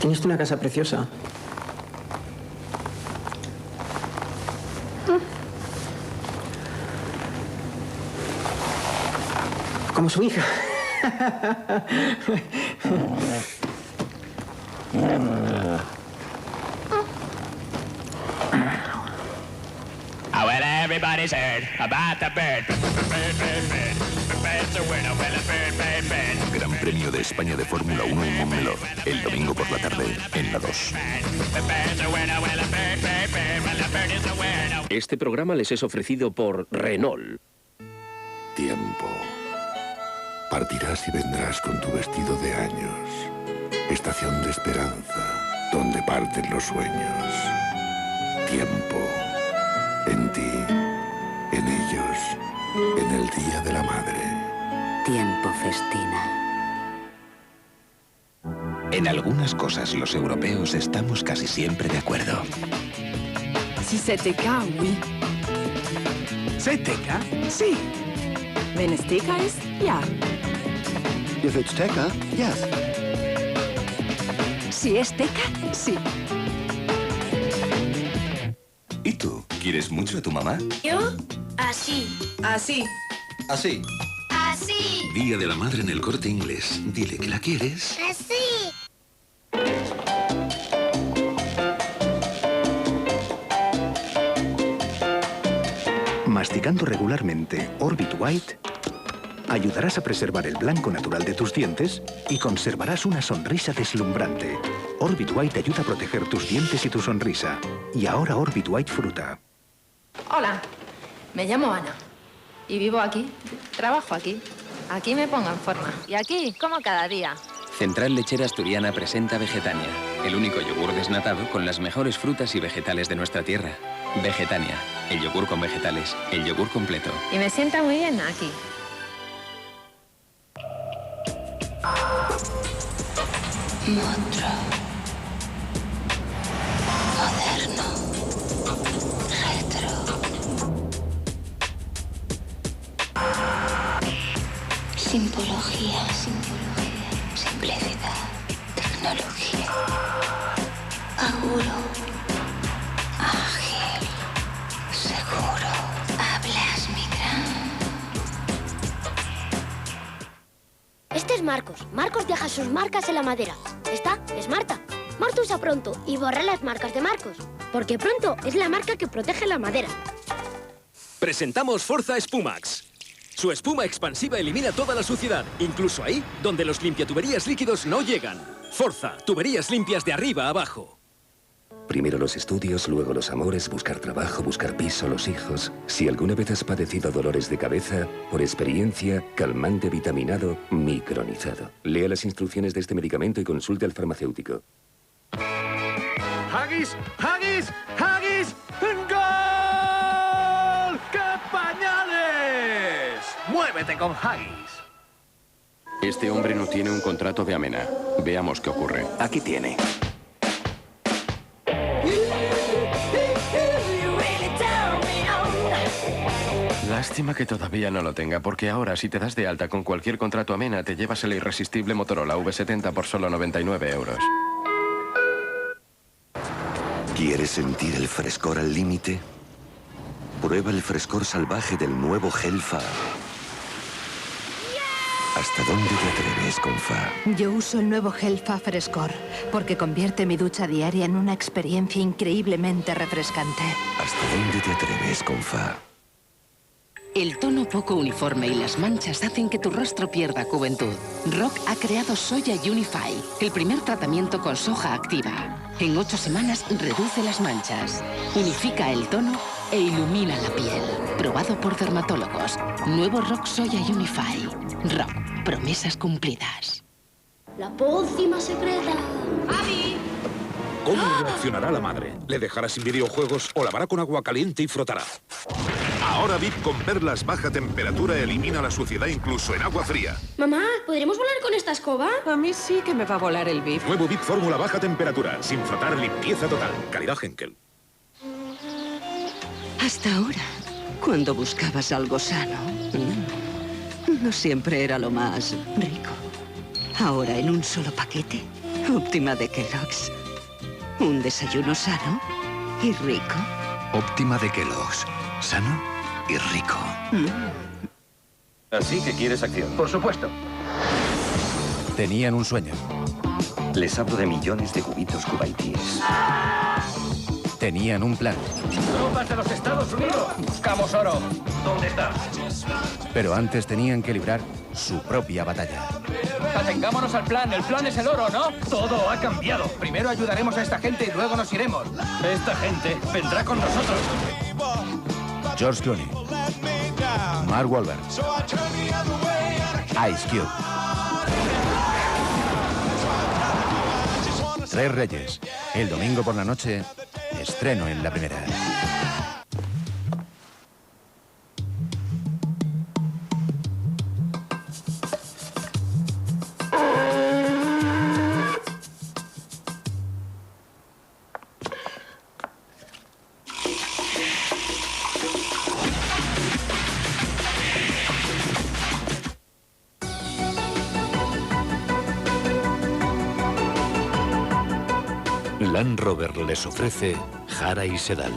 Tiene usted una casa preciosa. Como su hija. Well, everybody's heard about the bird. Bird's a winner, well, a bird. Gran Premio de España de Fórmula 1 en Montmeló. El domingo por la tarde, en la 2. Este programa les es ofrecido por Renault. Tiempo. Partirás y vendrás con tu vestido de años. Estación de esperanza, donde parten los sueños. Tiempo. En ti, en ellos, en el Día de la Madre. Tiempo festina. En algunas cosas los europeos estamos casi siempre de acuerdo. Si c'était cas, oui. C'est teca? Sí. Wenn es teca ist, ja. If it's teca, yes. Si es teca, sí. ¿Y tú? ¿Quieres mucho a tu mamá? Yo, así. Así. Así. Así. Día de la Madre en el Corte Inglés. Dile que la quieres. Así. Masticando regularmente Orbit White, ayudarás a preservar el blanco natural de tus dientes y conservarás una sonrisa deslumbrante. Orbit White ayuda a proteger tus dientes y tu sonrisa. Y ahora Orbit White Fruta. Hola, me llamo Ana y vivo aquí, trabajo aquí. Aquí me pongo en forma y aquí como cada día. Central Lechera Asturiana presenta Vegetania, el único yogur desnatado con las mejores frutas y vegetales de nuestra tierra. Vegetania, el yogur con vegetales, el yogur completo. Y me sienta muy bien aquí. Monstruo. Moderno. Retro. Simbología. Simplicidad. Tecnología. Aguro. Ágil. Seguro. Hablas migrant. Este es Marcos. Marcos deja sus marcas en la madera. Esta es Marta. Marta usa Pronto y borra las marcas de Marcos. Porque Pronto es la marca que protege la madera. Presentamos Forza Spumax. Su espuma expansiva elimina toda la suciedad, incluso ahí donde los limpiatuberías líquidos no llegan. Forza, tuberías limpias de arriba a abajo. Primero los estudios, luego los amores, buscar trabajo, buscar piso, los hijos. Si alguna vez has padecido dolores de cabeza, por experiencia, calmante vitaminado, micronizado. Lea las instrucciones de este medicamento y consulte al farmacéutico. ¡Haggis! ¡Haggis! ¡Haggis! ¡Gol! ¡Qué pañales! ¡Muévete con Haggis! Este hombre no tiene un contrato de Amena. Veamos qué ocurre. Aquí tiene. Lástima que todavía no lo tenga, porque ahora si te das de alta con cualquier contrato Amena, te llevas el irresistible Motorola V70 por solo 99 euros. ¿Quieres sentir el frescor al límite? Prueba el frescor salvaje del nuevo Gel Fa. ¿Hasta dónde te atreves con Fa? Yo uso el nuevo Gel Fa Frescor porque convierte mi ducha diaria en una experiencia increíblemente refrescante. ¿Hasta dónde te atreves con Fa? El tono poco uniforme y las manchas hacen que tu rostro pierda juventud. Rock ha creado Soya Unify, el primer tratamiento con soja activa. En 8 semanas reduce las manchas, unifica el tono e ilumina la piel. Probado por dermatólogos. Nuevo Rock Soya Unify. Rock, promesas cumplidas. La pócima secreta. ¡Avi! ¿Cómo reaccionará la madre? ¿Le dejará sin videojuegos o lavará con agua caliente y frotará? Ahora VIP con perlas baja temperatura elimina la suciedad incluso en agua fría. Mamá, ¿podremos volar con esta escoba? A mí sí que me va a volar el VIP. Nuevo VIP fórmula baja temperatura, sin frotar, limpieza total. Calidad Henkel. Hasta ahora, cuando buscabas algo sano, no siempre era lo más rico. Ahora, en un solo paquete, Óptima de Kellogg's. Un desayuno sano y rico. Óptima de Kellogg's. Sano y rico. Así que quieres acción. Por supuesto. Tenían un sueño. Les hablo de millones de cubitos cubaitíes. Tenían un plan. ¡Tropas de los Estados Unidos! ¡Buscamos oro! ¿Dónde está? Pero antes tenían que librar su propia batalla. Atengámonos al plan. El plan es el oro, ¿no? Todo ha cambiado. Primero ayudaremos a esta gente y luego nos iremos. Esta gente vendrá con nosotros. George Clooney, Mark Wahlberg, Ice Cube. Tres Reyes. El domingo por la noche, estreno en La Primera. Land Rover les ofrece Jara y Sedal.